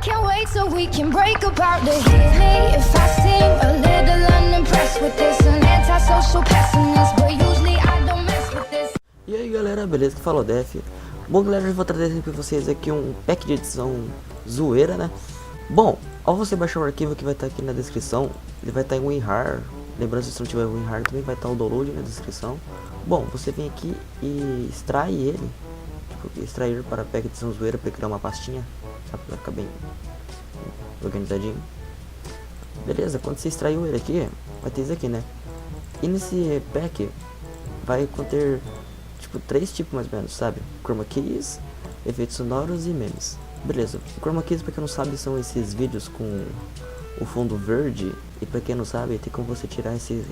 can't wait so we can break apart the hit me if I seem a little unimpressed with this. An antisocial pessimist, but usually I don't mess with this. E aí galera, beleza? Que fala o Def. Bom galera, eu vou trazer para vocês aqui um pack de edição zoeira, né? Bom, ao você baixar o arquivo que vai estar aqui na descrição, ele vai estar em WinRAR. Lembrando, se não tiver WinRAR também vai estar o download na descrição. Bom, você vem aqui e extrai ele, tipo, extrair para pack de edição zoeira para criar uma pastinha, sabe? Vai ficar bem organizadinho. Beleza, quando você extraiu ele aqui, vai ter isso aqui, né? E nesse pack vai conter tipo 3 tipos mais ou menos, sabe? Chroma keys, efeitos sonoros e memes. Beleza, o Chroma keys, pra quem não sabe, são esses vídeos com o fundo verde. E pra quem não sabe, tem como você tirar esse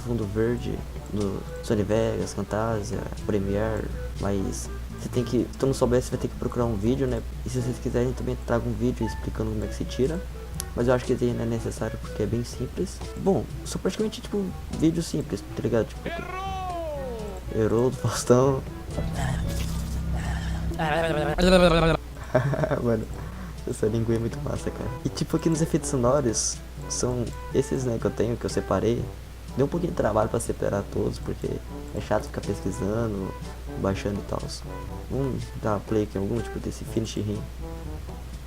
fundo verde do Sony Vegas, Camtasia, Premiere. Mas você tem que, se tu não souber, você vai ter que procurar um vídeo, né? E se vocês quiserem, também trago um vídeo explicando como é que se tira. Mas eu acho que esse não é necessário porque é bem simples. Bom, são praticamente tipo vídeo simples, tá ligado? Tipo, Errou do Faustão. Mano, essa língua é muito massa, cara. E tipo, aqui nos efeitos sonoros, são esses, né, que eu tenho, que eu separei. Deu um pouquinho de trabalho pra separar todos, porque é chato ficar pesquisando, baixando e tal. Vamos dar play aqui em algum, tipo, desse Finish Him.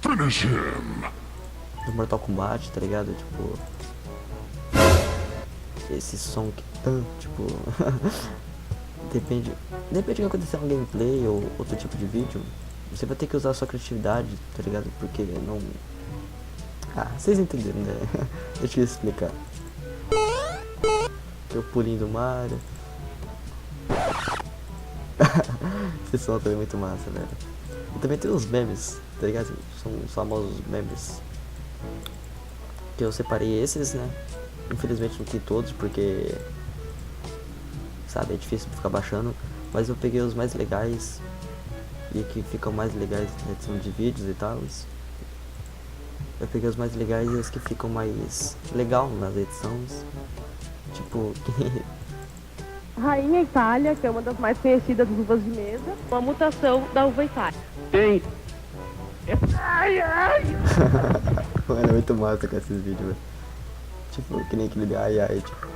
Finish him. Do Mortal Kombat, tá ligado? Tipo, esse som que tipo depende do que acontecer no gameplay ou outro tipo de vídeo, você vai ter que usar a sua criatividade, tá ligado? Porque não... vocês entenderam, né? Deixa eu explicar. Eu pulinho do mar. Esse som também é muito massa, velho. E também tem os memes, tá ligado? São os famosos memes. Que eu separei esses, né? Infelizmente não tem todos, porque... sabe, é difícil ficar baixando. Mas eu peguei os mais legais e que ficam mais legais na edição de vídeos e tal. Eu peguei os mais legais e os que ficam mais legal nas edições. Tipo, Rainha Itália, que é uma das mais conhecidas uvas de mesa, uma mutação da uva Itália. Tem. Ai, ai! mano, é muito massa com esses vídeos, velho. Tipo, que nem aquele de ai ai, tipo.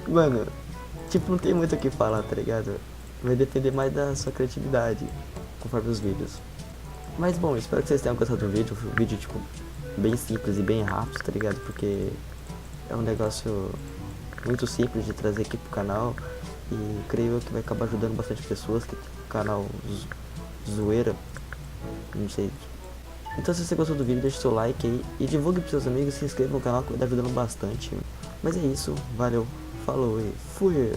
Mano, tipo, não tem muito o que falar, tá ligado? Vai depender mais da sua criatividade conforme os vídeos. Mas bom, espero que vocês tenham gostado do vídeo. Foi um vídeo, tipo, bem simples e bem rápido, tá ligado? Porque é um negócio muito simples de trazer aqui pro canal. E creio que vai acabar ajudando bastante pessoas, que o canal zoeira, não sei. Então se você gostou do vídeo, deixa seu like aí e divulgue pros seus amigos, se inscreva no canal que vai estar ajudando bastante. Mas é isso, valeu, falou e fui!